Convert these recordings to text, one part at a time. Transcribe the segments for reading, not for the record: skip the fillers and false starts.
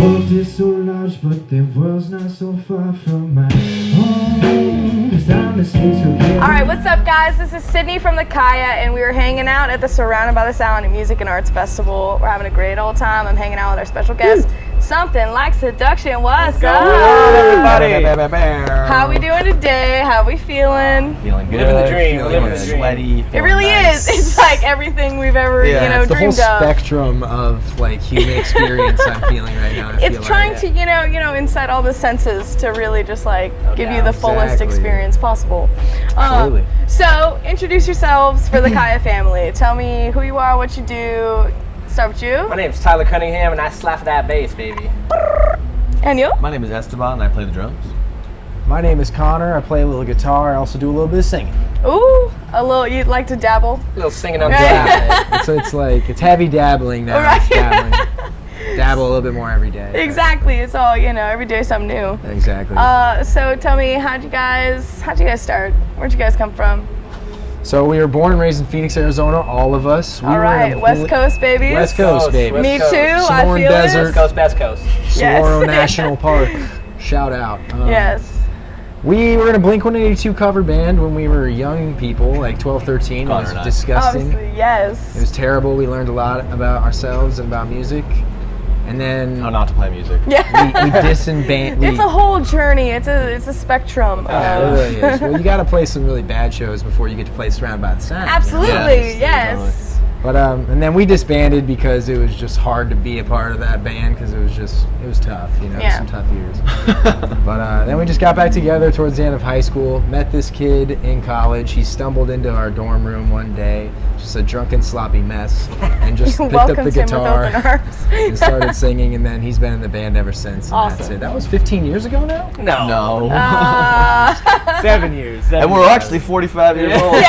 world is so large, but the world's not so far from my home. 'Cause I'm the states who get. Alright, what's up guys? This is Sidnie from the Kaya, and we were hanging out at the Surrounded by the Sound Music and Arts Festival. We're having a great old time. I'm hanging out with our special guest, Something Like Seduction. What's up? Everybody. How we doing today? How we feeling? Feeling good. Living the dream. Feeling Living the dream. sweaty. It really is. It's like everything we've ever, Yeah, you know, It's the whole dreamed of. spectrum of like human experience I'm feeling right now. It's trying to, you know, incite all the senses to really just like give you doubt. the fullest Exactly. experience possible. Absolutely. So, introduce yourselves for the Kaya family. Tell me who you are, what you do. Start with you. My name's Tyler Cunningham, and I slap that bass, baby. And you? My name is Esteban, and I play the drums. My name is Connor. I play a little guitar. I also do a little bit of singing. Ooh, a little. You'd like to dabble? A little singing on Right. top. It's like it's heavy dabbling now. Right. It's dabbling. Dabble a little bit more every day. Exactly. It's all, you know, every day something new. Exactly. So tell me, how'd you guys start? Where'd you guys come from? So we were born and raised in Phoenix, Arizona. All of us. We All were in right, a West Coast babies. West Coast, baby. West Me Coast. too. I Sonoran feel Desert. West Coast, best coast. Yes. Saguaro National Park. Shout out. it. Yes. We were in a Blink-182 cover band when we were young people, like 12, 13. It Connor was and I. disgusting. Obviously, yes. It was terrible. We learned a lot about ourselves and about music. And then How not to play music. Yeah. we disbanded. It's a whole journey. It's a spectrum. It really is. Well, you got to play some really bad shows before you get to play Surrounded by the Sound. Absolutely, Yeah, yes. But and then we disbanded because it was just hard to be a part of that band because it was tough, you know, Yeah. some tough years. But then we just got back together towards the end of high school. Met this kid in college. He stumbled into our dorm room one day, just a drunken, sloppy mess, and just picked up the Welcomed him with guitar open arms. and started singing. And then he's been in the band ever since. And that's Awesome. it. That was 15 years ago now. No. No. 7 years. and we're actually 45 years old.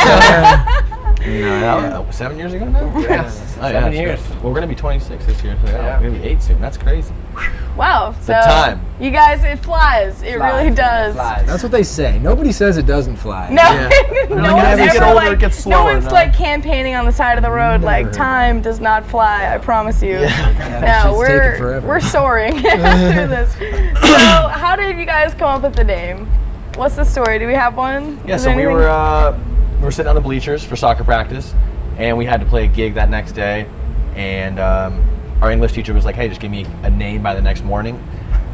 No, 7 years ago now? Yes. Oh, 7 so- years. Well, we're going to be 26 this year, so Yeah. we're going to be 8 soon. That's crazy. Wow. So time. you guys, it flies. It really does. Flies. That's what they say. Nobody says it doesn't fly. No, Yeah. no Like, one's as you get ever older, like, it gets no slower, one's no? like campaigning on the side of the road like Never. time does not fly. I promise you. that No, shit's taking forever. we're soaring through this. So, how did you guys come up with the name? What's the story? Do we have one? Yeah, Is so we anything- were sitting on the bleachers for soccer practice, and we had to play a gig that next day, and our English teacher was like, hey, just give me a name by the next morning.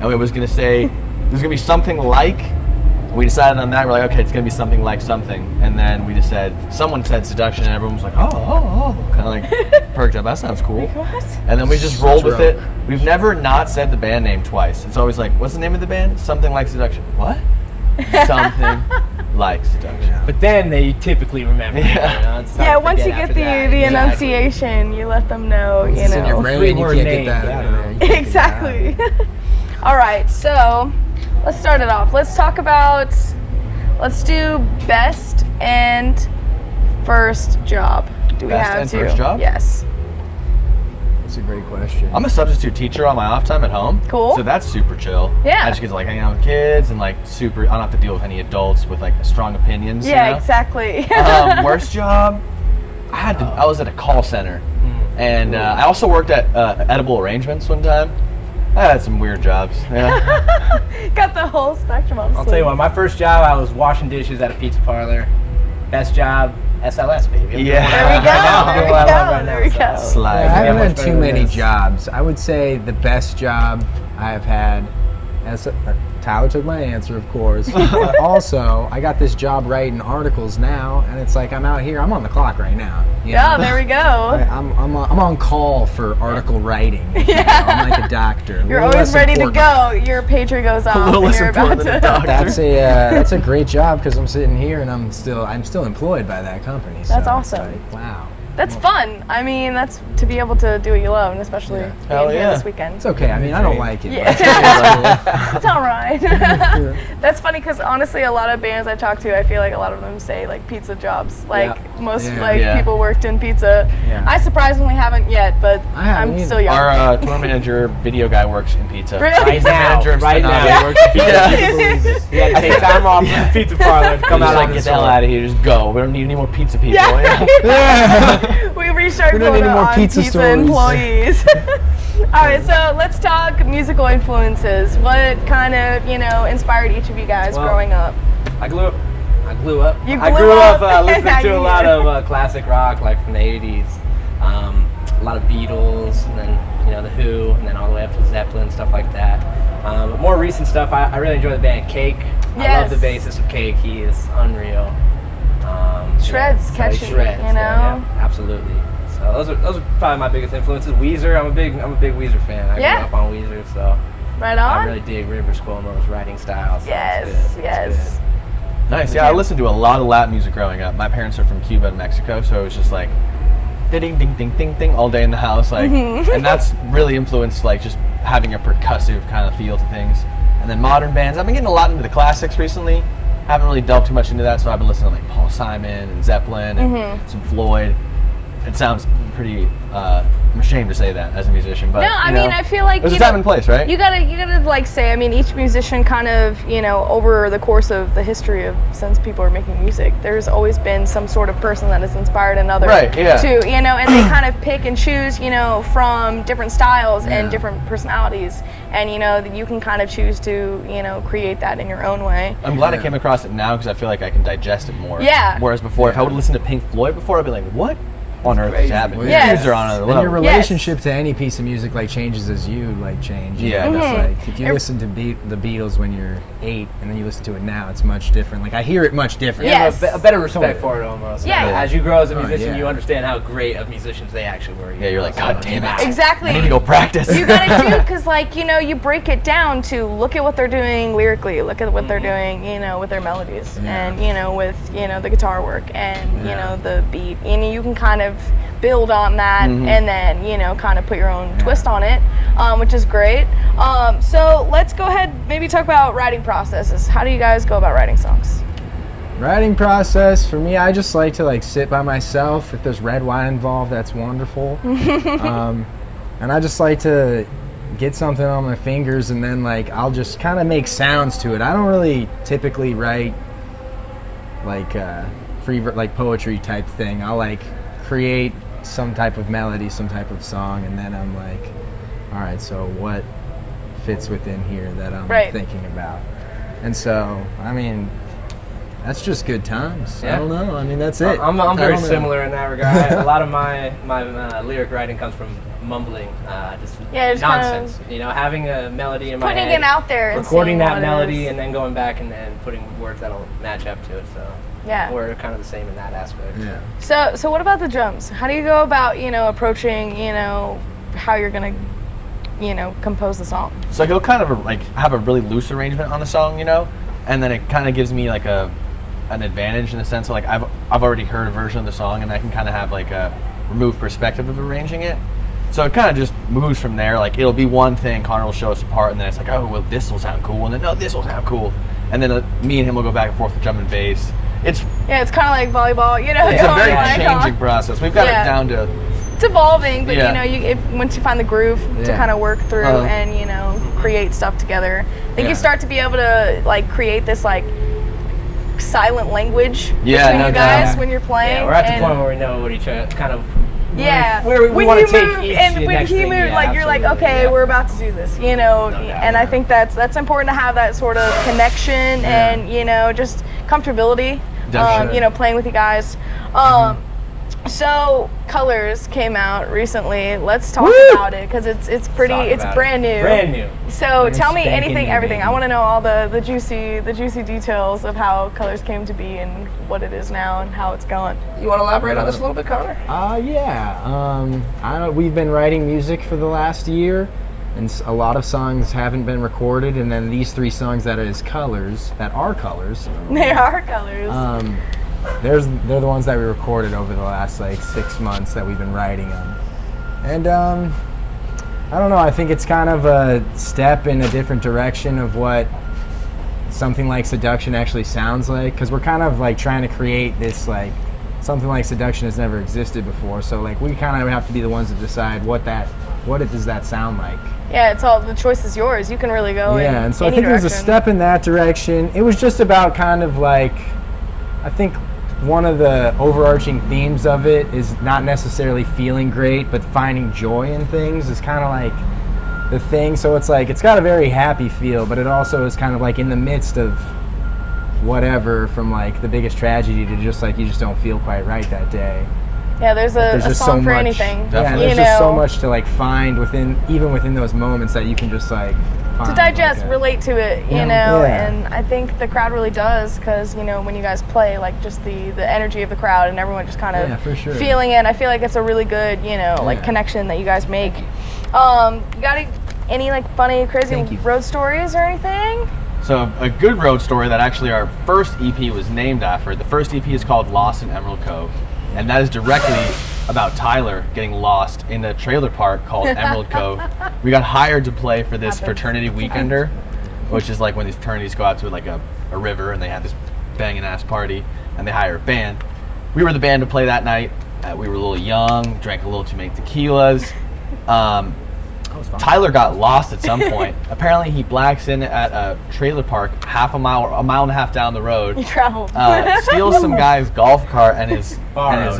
And we was going to say, it was going to be something like, and we decided on that. We're like, okay, it's going to be something like something. And then we just said, someone said seduction, and everyone was like, oh, kind of like perked up. That sounds cool. What? And then we just rolled with Drunk. it. We've never not said the band name twice. It's always like, what's the name of the band? Something Like Seduction. What? Something Like Seduction. But then they typically remember. Yeah. You know, it's hard Yeah, to once you forget get after the that. enunciation, you let them know, you It's in your know. brain. You Three-word can't name, get that yeah. out of there. You can't get Exactly. All right, so let's start it off. Let's do best and first job. Do we Best have and to? first job? Yes. That's a great question. I'm a substitute teacher on my off time at home. Cool. So that's super chill. Yeah. I just get to like hang out with kids and like I don't have to deal with any adults with like strong opinions. Yeah, you know? exactly. Worst job? I was at a call center. And I also worked at Edible Arrangements one time. I had some weird jobs. Yeah. Got the whole spectrum on I'll tell you what, my first job, I was washing dishes at a pizza parlor. Best job, SLS, baby. I'm Yeah. There we go. I'm doing what I love right now, There we go. so- Slide. I haven't much had better too than many this. jobs. I would say the best job I have had, Tyler took my answer, of course. But also, I got this job writing articles now, and it's like I'm out here. I'm on the clock right now. you Yeah, know? there we go. I'm on call for article writing. Yeah. I'm like a doctor. You're A little always less ready important. to go. Your pager goes off. little and less you're important about than a to. doctor. That's a great job because I'm sitting here and I'm still employed by that company. That's so it's awesome. like, wow. That's fun. I mean, that's to be able to do what you love, and especially Yeah. being Hell here yeah. this weekend. It's okay. I mean, I don't like it. Yeah. but It's all right. That's funny because honestly, a lot of bands I talk to, I feel like a lot of them say like pizza jobs. Like most Yeah. like Yeah. people worked in pizza. Yeah. I surprisingly haven't yet, but I haven't I'm either. still young. Our tour manager, video guy, works in pizza. Really? He's the manager of Right Sidnie. now. He works in pizza. He had to take time off from the pizza parlor to come Come out like, on get the the hell out of here. Just go. We don't need any more pizza people. Yeah. We reached our We don't quota need more on pizza pizza stories. employees. All right, so let's talk musical influences. What kind of, inspired each of you guys Well, growing up? I grew up. You I grew grew up up. listening to a lot of classic rock, like from the '80s. A lot of Beatles, and then the Who, and then all the way up to Zeppelin, stuff like that. But more recent stuff, I really enjoy the band Cake. I love the bassist of Cake. He is unreal. Shreds, catchy, shreds, yeah, absolutely. So those are probably my biggest influences. Weezer, I'm a big Weezer fan. I grew up on Weezer, so right on. I really dig Rivers Cuomo's writing style. So Yes. Nice. Yeah, I listened to a lot of Latin music growing up. My parents are from Cuba and Mexico, so it was just like ding ding ding ding ding all day in the house, like, and that's really influenced like just having a percussive kind of feel to things. And then modern bands, I've been getting a lot into the classics recently. Haven't really delved too much into that, so I've been listening to like Paul Simon and Zeppelin and some Floyd. It sounds pretty. I'm ashamed to say that as a musician, but no, I mean, I feel like there's a time and place, right? You gotta like say. I mean, each musician kind of, over the course of the history of since people are making music, there's always been some sort of person that has inspired another. Right. Yeah. To and they kind of pick and choose, from different styles and different personalities, and you can kind of choose to, create that in your own way. I'm glad I came across it now because I feel like I can digest it more. Yeah. Whereas before, if I would listen to Pink Floyd before, I'd be like, what on earth is happening? Yes. These dudes are on another And level. your relationship to any piece of music like changes as you like change. Yeah. It's like if you listen to the Beatles when you're 8 and then you listen to it now, it's much different. Like I hear it much different. Yes. A better respect for it almost. Yeah. As you grow as a musician, yeah. you understand how great of musicians they actually were. Yeah, you're like, God damn it. Exactly. I need to go practice. You gotta do, because you break it down to look at what they're doing lyrically, look at what they're doing, with their melodies, and with the guitar work and the beat, you can kind of build on that and then kind of put your own twist on it, which is great. So let's go ahead, maybe talk about writing processes. How do you guys go about writing songs? Writing process for me, I just like to sit by myself. If there's red wine involved, that's wonderful. And I just like to get something on my fingers and then I'll just kind of make sounds to it. I don't really typically write free poetry type thing. I'll create some type of melody, some type of song, and then I'm like, all right, so what fits within here that I'm thinking about? And so, I mean, that's just good times. Yeah. I don't know. I mean, that's it. I'm very similar in that regard. A lot of my lyric writing comes from mumbling, just nonsense. Having a melody in my head, putting it out there, and recording seeing that what melody, it is. and then going back and putting words that'll match up to it. So Yeah. we're kind of the same in that aspect. Yeah. So what about the drums? How do you go about approaching how you're gonna compose the song? So he'll kind of have a really loose arrangement on the song, and then it kind of gives me an advantage in the sense of I've already heard a version of the song and I can kind of have a removed perspective of arranging it. So it kind of just moves from there. It'll be one thing, Connor will show us a part, and then it's oh, well, this will sound cool, and then no, this will sound cool, and then me and him will go back and forth with drum and bass. It's kind of like volleyball, It's a very changing process. We've got it down to. It's evolving, but once you find the groove to kind of work through and create stuff together, I think you start to be able to create this silent language between you guys when you're playing. Yeah, we're at the point where we know what each other kind of. Yeah, where we want to take each and when next he thing, moved, you're like, okay, we're about to do this, and I think that's important to have that sort of connection and just comfortability, playing with you guys. So Colors came out recently. Let's talk about it because it's brand new. Brand new. So tell me anything, everything. I want to know all the juicy details of how Colors came to be and what it is now and how it's going. You want to elaborate on this a little bit, Connor? We've been writing music for the last year, and a lot of songs haven't been recorded. And then these 3 songs that are colors. They are Colors. They're the ones that we recorded over the last 6 months that we've been writing them. And I don't know, I think it's kind of a step in a different direction of what Something Like Seduction actually sounds like, because we're kind of trying to create this Something Like Seduction has never existed before, so we kind of have to be the ones to decide what does that sound like. Yeah, it's all, the choice is yours. You can really go in and so any I think direction. it was a step in that direction. It was just about kind of I think one of the overarching themes of it is not necessarily feeling great, but finding joy in things is kind of like the thing. So it's like, it's got a very happy feel, but it also is kind of like in the midst of whatever, from like the biggest tragedy to just like you just don't feel quite right that day. Yeah, there's a There's just song so for much. anything. Yeah, you there's just so know, much to like find even within those moments that you can just like find, to digest, like a- relate to it, you Yeah. know, Yeah. and I think the crowd really does, because, you know, when you guys play, like, just the energy of the crowd and everyone just kind of Yeah, for sure. feeling it, I feel like it's a really good, you know, like, Yeah. connection that you guys make. You got any, like, funny, crazy Thank you. road stories or anything? So a good road story that actually our first EP was named after. The first EP is called Lost in Emerald Cove, and that is directly about Tyler getting lost in a trailer park called Emerald Cove. We got hired to play for this fraternity weekender, which is like when these fraternities go out to like a river and they have this banging ass party, and they hire a band. We were the band to play that night. We were a little young, drank a little too many tequilas. Tyler got lost at some point. Apparently he blacks in at a trailer park a mile and a half down the road. You traveled. Steals some guy's golf cart and his Borrowed.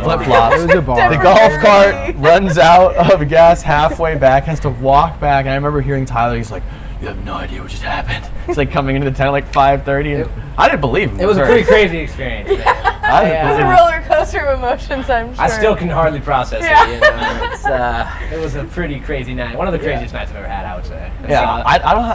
flip flops. It was a bar. The golf cart runs out of gas halfway back, has to walk back, and I remember hearing Tyler, he's like, "You have no idea what just happened." It's like coming into the tent at like 5:30, and I didn't believe him. It was a at pretty first. crazy experience. I didn't It was believe a him. roller coaster of emotions, I'm sure. I still can hardly process Yeah. it. You know? It was a pretty crazy night. One of the craziest nights I've ever had, I would say. And Yeah, so,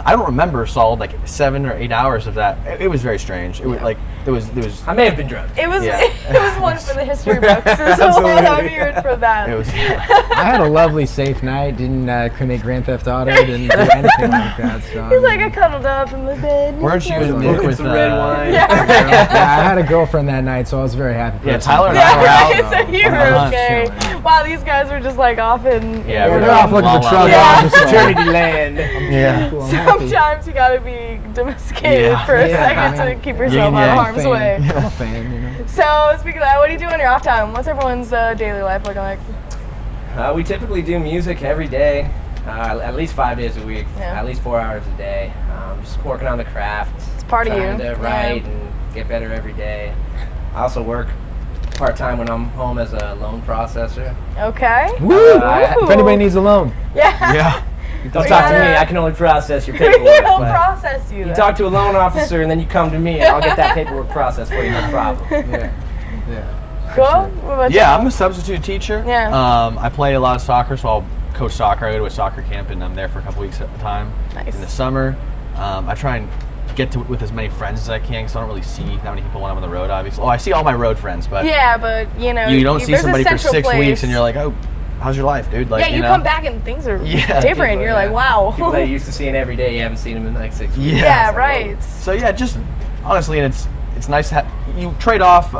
I don't remember solid like 7 or 8 hours of that. It was very strange. It was like there was I may have been drugged. It was Yeah. it was one for the history books. So I'm here for that. it was I had a lovely safe night. Didn't commit Grand Theft Auto. Didn't do anything like that. So He's like, I cuddled up in the bed. weren't you in the Look, mood with it's the red wine. Yeah. yeah, I had a girlfriend that night, so I was very happy. Yeah, person. Tyler and Yeah, I were out. right. So you on were the hunt. okay. Wow, these guys were just like off in. Yeah, Yeah, we're they're off looking for La La trouble. Yeah. I'm just like, Eternity land. Yeah. cool, I'm happy. Sometimes you gotta be domesticated Yeah. for a Yeah, second I to mean, keep yourself yin out of yang. harm's Fan. way. I'm a fan, you know. So speaking of that, what do you do on your off time? What's everyone's daily life looking like? We typically do music every day, at least 5 days a week, Yeah. at least 4 hours a day. Just working on the craft. It's part of you. Trying to write and get better every day. I also work part-time when I'm home as a loan processor. Okay. Woo! Ooh. If anybody needs a loan, Yeah. Yeah. Don't We talk to gotta- me, I can only process your We paperwork. don't but process you. you though. talk to a loan officer and then you come to me and I'll get that paperwork processed for you, no problem. yeah, yeah. Cool. What about Yeah, you? I'm a substitute teacher. Yeah. I play a lot of soccer, so I'll coach soccer. I go to a soccer camp, and I'm there for a couple weeks at a time. Nice. In the summer, I try and get to with as many friends as I can, because I don't really see that many people when I'm on the road, obviously. Oh, I see all my road friends, but Yeah, but you know, you don't see there's a somebody for central 6 place. weeks, and you're like, oh, how's your life, dude? Like, Yeah, you know? come back and things are Yeah, different. people, You're yeah. like, wow. People that you're used to seeing every day, you haven't seen them in like 6 weeks. Yeah. Yeah, right. So yeah, just honestly, and it's nice to you trade off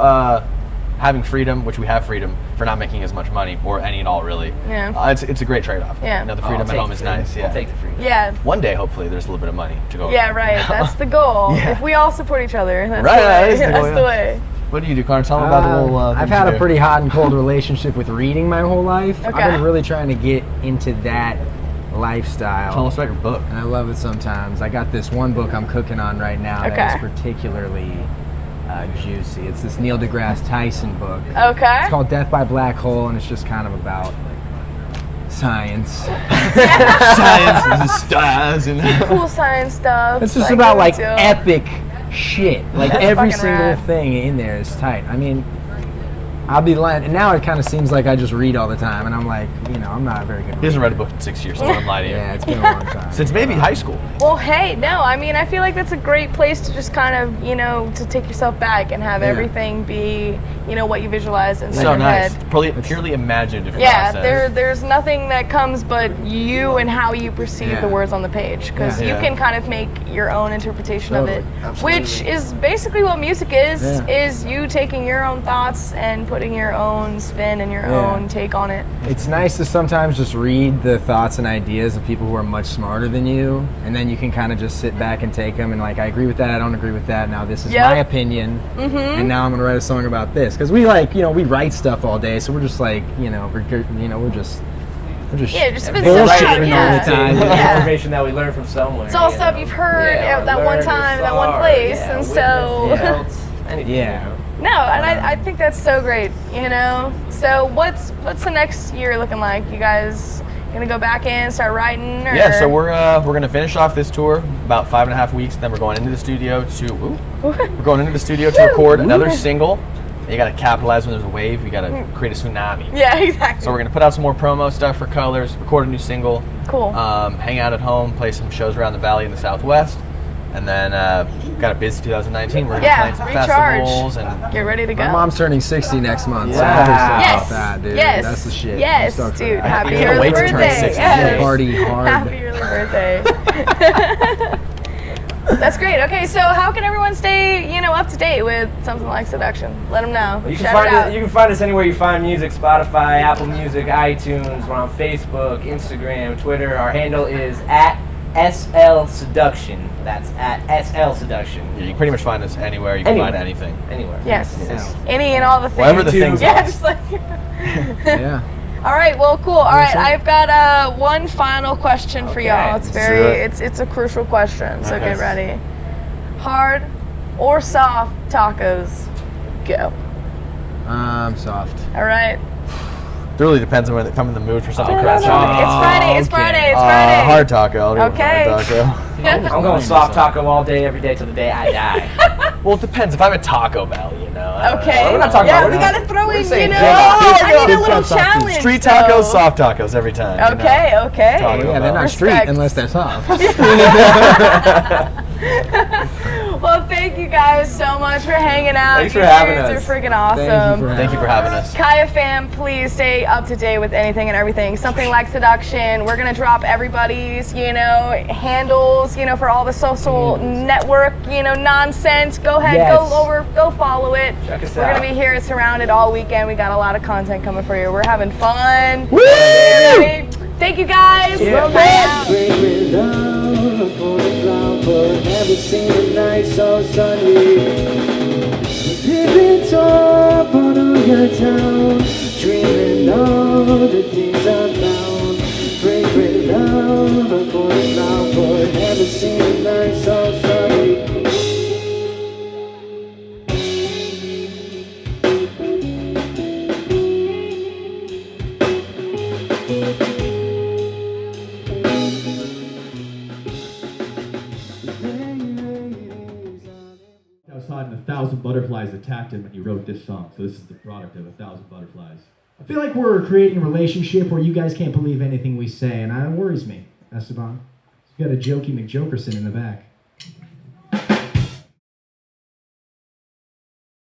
having freedom, which we have freedom, for not making as much money or any at all, really. Yeah. It's a great trade-off. Yeah. You know, the I'll freedom at take home the is freedom. nice. Yeah. I'll take the freedom. Yeah. One day, hopefully, there's a little bit of money to go. Yeah, around. right. That's the goal. Yeah. If we all support each other, that's Right, the way. that is the goal, That's the yeah. way. What do you do, Connor? Tell me about the little. I've things had you a do. pretty hot and cold relationship with reading my whole life. Okay. I've been really trying to get into that lifestyle. Tell us about your book. And I love it sometimes. I got this one book I'm cooking on right now that Okay. is particularly juicy. It's this Neil deGrasse Tyson book. Okay. It's called Death by Black Hole, and it's just kind of about science. Science and the stars and. Cool science stuff. It's just I about give it like to 'em. epic shit. Like That's every fucking single rad. thing in there is tight. I mean, I'll be lying. And now it kind of seems like I just read all the time, and I'm like, you know, I'm not a very good He hasn't reader. read a book in 6 years, so I wouldn't lie to you. Yeah, it's been a long time. Since maybe high school. Well, hey, no, I mean, I feel like that's a great place to just kind of, you know, to take yourself back and have Yeah. everything be, you know, what you visualize inside So your nice. head. Purely imaginative Yeah, process. there's nothing that comes but you and how you perceive Yeah. the words on the page, because Yeah. you can kind of make your own interpretation of it, Absolutely. which is basically what music is. Yeah. Is you taking your own thoughts and putting your own spin and your Yeah. own take on it. It's nice to sometimes just read the thoughts and ideas of people who are much smarter than you, and then you can kind of just sit back and take them and like, I agree with that, I don't agree with that. Now this is Yep. my opinion, and now I'm gonna write a song about this because we like, you know, we write stuff all day, so we're just like, you know, we're just Yeah, just spit bullshit stuff out, all yeah. the time. Yeah. Information that we learned from somewhere. It's all you stuff know. you've heard Yeah, at that one learned or time, that one saw, place, yeah, and so witnessed, felt, anything, Yeah. you know. No, and I think that's so great, you know? So what's the next year looking like? You guys gonna go back in, start writing? Or? Yeah, so we're gonna finish off this tour about 5.5 weeks. Then we're going into the studio to record another single. You gotta capitalize when there's a wave. You gotta create a tsunami. Yeah, exactly. So we're gonna put out some more promo stuff for Colors, record a new single. Cool. Hang out at home, play some shows around the valley in the Southwest, and then got a busy 2019. We're gonna play some recharge. festivals and Get ready to go. My mom's turning 60 next month. So Yeah. I'm pretty stoked Yes. about that, dude. Yes. That's the shit. Yes, I'm stoked for dude. that. Happy can't early wait to turn birthday. 60. Yes. Party hard. Happy early birthday. That's great. Okay, so how can everyone stay, up to date with Something Like Seduction? Let them know. You can Shout find it out. you can find us anywhere you find music: Spotify, Apple Music, iTunes. We're on Facebook, Instagram, Twitter. Our handle is @SL Seduction. That's @SL Seduction. you can pretty much find us anywhere. You can Anywhere. find anything. Anywhere. Yes. Yeah. Any and all the things. Whatever the things Yeah, are. just like. Yeah. All right, well, cool. All right, Awesome. I've got one final question for Okay, y'all. It's let's very, do it. it's a crucial question, so Okay. get ready. Hard or soft tacos? Go. Soft. All right. It really depends on if I'm in the mood for something It's crazy. Friday. It's okay. Friday. It's Friday. Hard taco. I'll go with Okay. hard taco. I'm going soft taco all day, every day till the day I die. Well, it depends. If I'm at Taco Bell, I don't Okay. know. We're not talking yeah, about we that. gotta throw We're in, saying I Jimmy. need a Kids little got soft food. challenge. Street though. tacos, soft tacos every time. Okay, okay. Taco Yeah, they're not Bell. street Respect. unless they're soft. Well, thank you guys so much for hanging out. Thanks You for having guys us. are freaking awesome. Thank you for having us. Kaya fam, please stay up to date with anything and everything. Something Like Seduction. We're gonna drop everybody's, handles, for all the social network, nonsense. Go ahead, Yes. go follow it. Check us We're out. gonna be here surrounded all weekend. We got a lot of content coming for you. We're having fun. Woo! Thank you guys. Yeah. Bye out. Break with love upon the flower. Never seen a night so sunny. Living top on your town, dreaming all the things I found. Break with love upon the flower. Never seen a night so sunny. Outside and 1,000 butterflies attacked him when he wrote this song. So this is the product of 1,000 butterflies. I feel like we're creating a relationship where you guys can't believe anything we say, and that worries me, Esteban. You got a jokey McJokerson in the back.